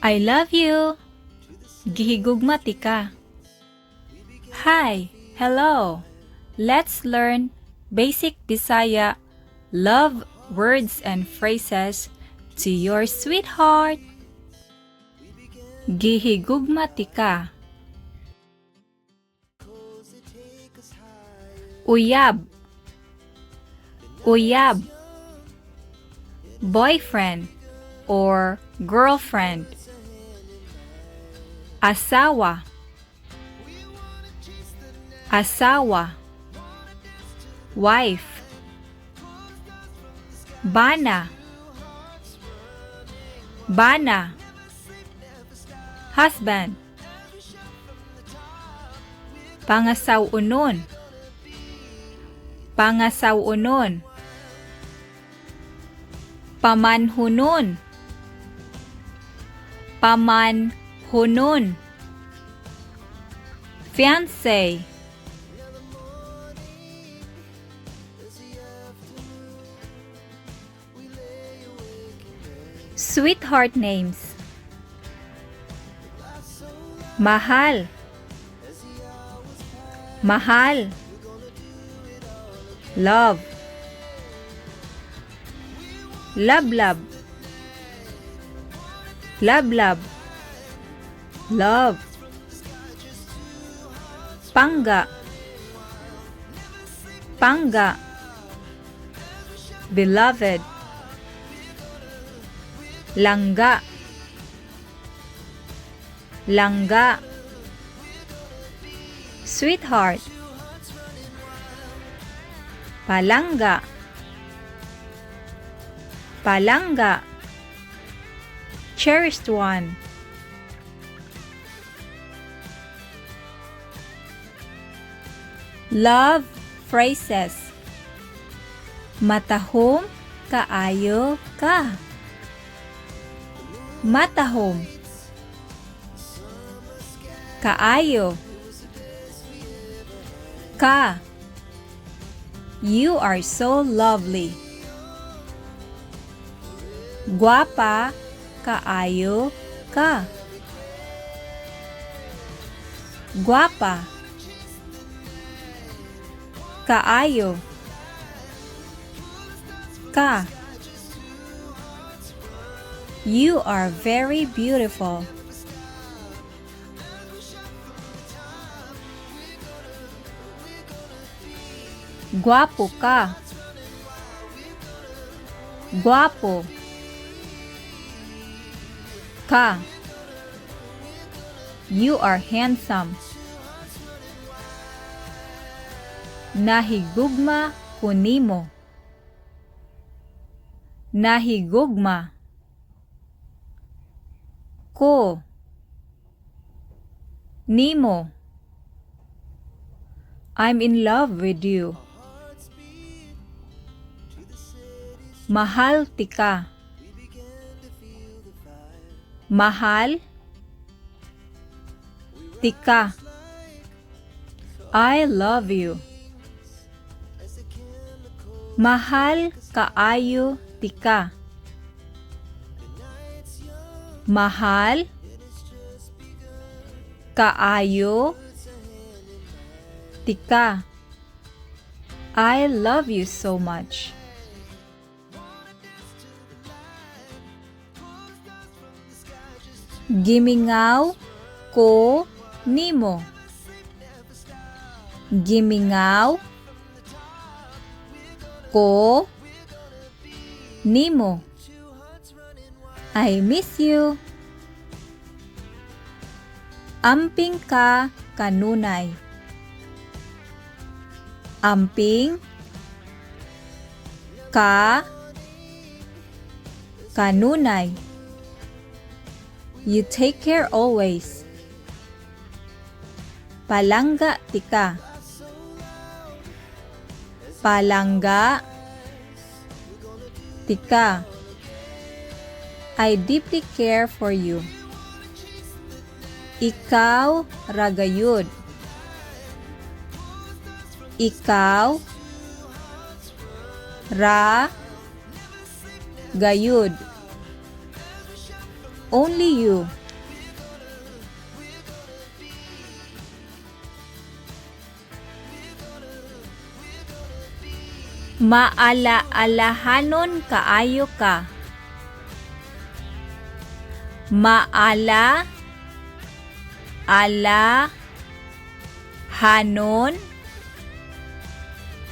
I love you. Gihigugma tika. Hi, hello. Let's learn basic Bisaya love words and phrases to your sweetheart. Gihigugma tika. Uyab. Uyab. Boyfriend or girlfriend. Asawa. Asawa. Wife. Bana. Bana. Husband. Pangasawunon. Pangasawunon. Pamanhunon. Pamanhunon. Fiancé. Sweetheart names. Mahal. Mahal. Love. Love. Love. Love. Pangga. Pangga. Beloved. Langga. Langga. Sweetheart. Palangga. Palangga. Cherished one. Love phrases. Matahom kaayo ka. Matahom. Kaayo. Ka. You are so lovely. Guapa kaayo ka. Guapa. Kaayo. Ka. You are very beautiful. Guapo ka. Guapo. Ka. You are handsome. Nahigugma ko nimo. Nahigugma ko nimo. I'm in love with you. Mahal tika. Mahal tika. I love you. Mahal kaayo tika. Mahal kaayo tika. I love you so much. Gimingaw ko nimo. Gimingaw ko nimo. I miss you. Amping ka kanunay. Amping ka kanunay. You take care always. Palangga tika. Palangga tika. I deeply care for you. Ikaw ragayud. Ikaw ra gayud. Only you. Maala-alahanon kaayo ka. Maala-alahanon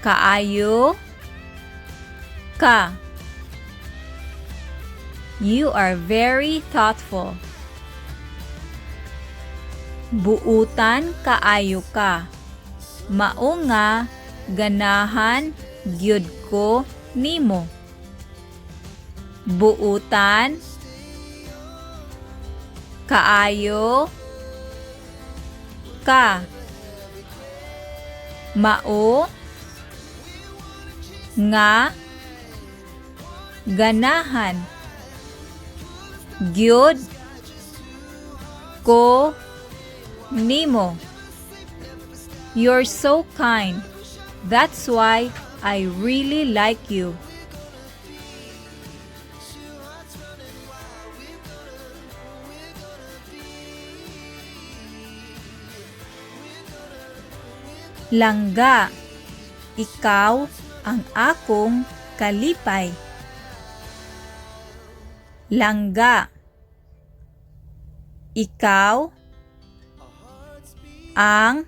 kaayo ka. You are very thoughtful. Buutan kaayo ka. Mao nga ganahan gyud ko nimo. Buutan kaayo ka. Mao nga ganahan gyud ko nimo. You're so kind. That's why I really like you. Langga, ikaw ang akong kalipay. Langga, ikaw ang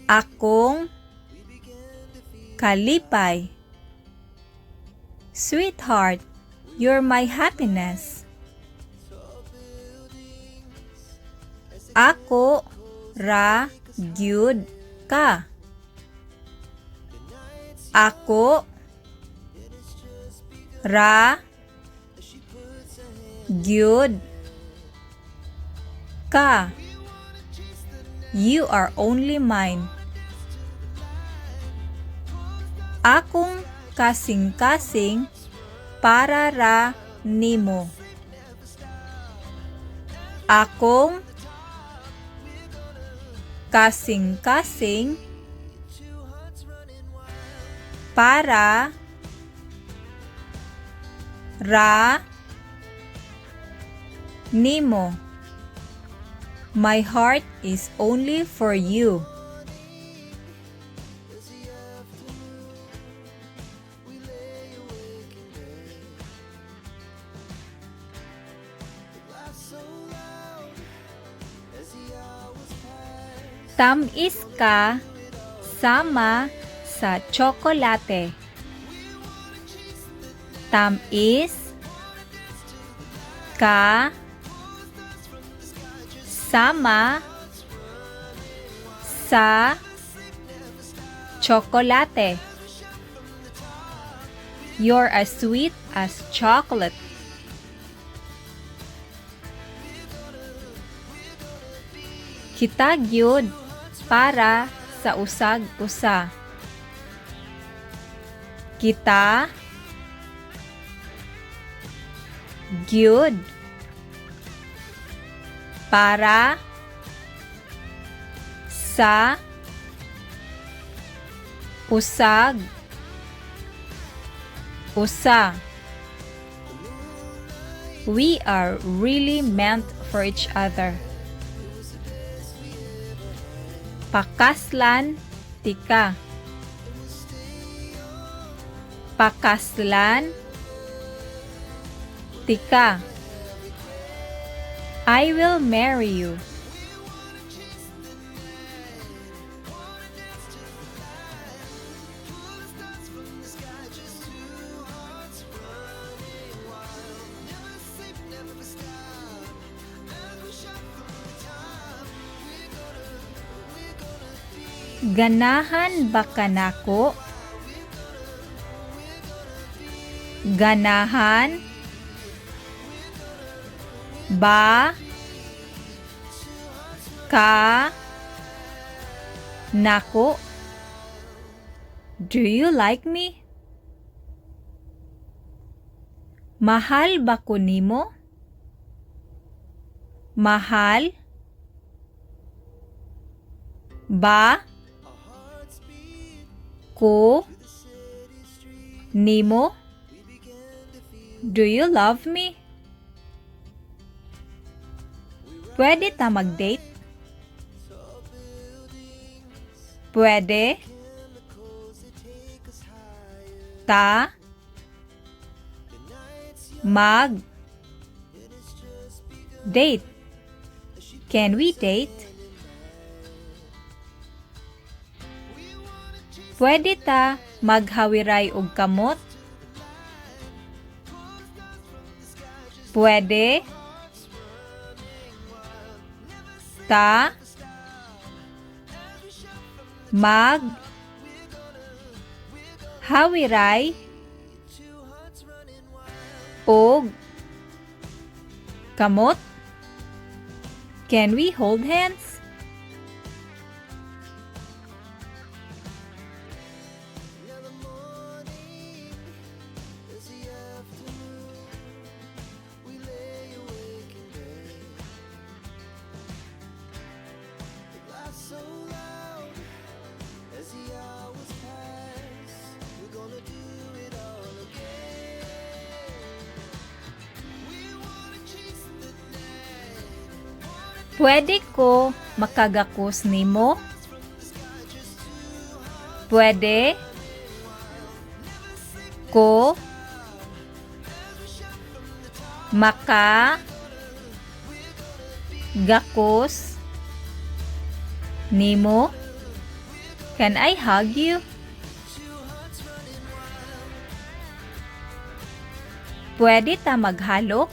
akong kalipay. Sweetheart, you're my happiness. Ako ra gyud ka. Ako ra gyud ka. You are only mine. Akong kasing-kasing para ra nimo. Akong kasing-kasing para ra nimo. My heart is only for you. Tamis ka sama sa tsokolate. Tamis ka sama sa tsokolate. You're as sweet as chocolate. Kita gyud para sa usag-usa. Kita gyud para sa usag-usa. We are really meant for each other. Pakaslan tika. Pakaslan tika. I will marry you. Ganahan ba kanako? Ganahan ba ka nako? Do you like me? Mahal ba ko nimo? Mahal ba ko nimo? Do you love me? Pwede ta mag-date? Pwede ta mag-date? Can we date? Pwede ta maghawiray og kamot? Pwede ta maghawiray og kamot? Can we hold hands? Pwede ko makagakos nimo? Pwede ko makagakos nimo? Can I hug you? Pwede ta maghalok?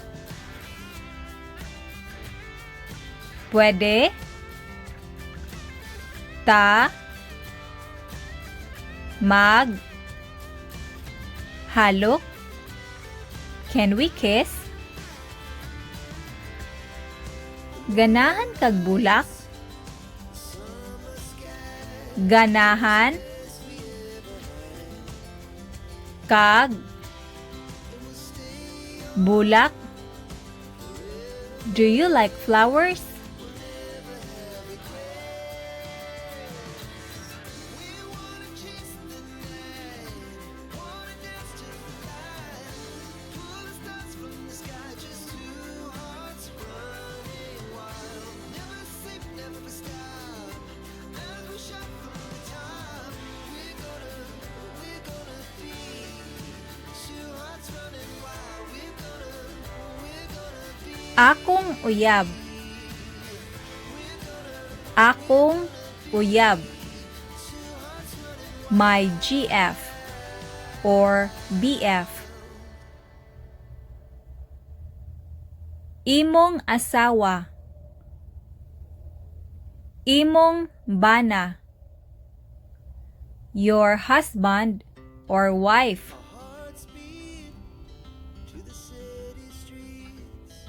Pwede ta maghalok? Can we kiss? Ganahan kag bulak? Ganahan kag bulak? Do you like flowers? Akong uyab. Akong uyab. My GF or BF. Imong asawa. Imong bana. Your husband or wife.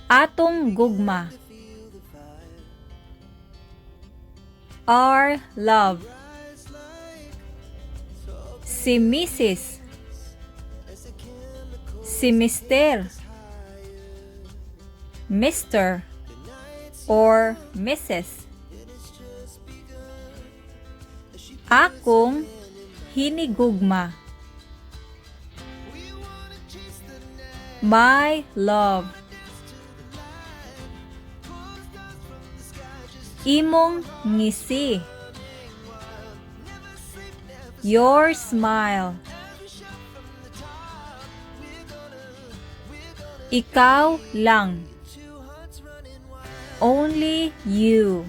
Atong gugma. Our love. Si Mrs. Si Mr. Mr. or Mrs. Akong hinigugma. My love. Imong ngisi. Your smile. Ikaw lang. Only you.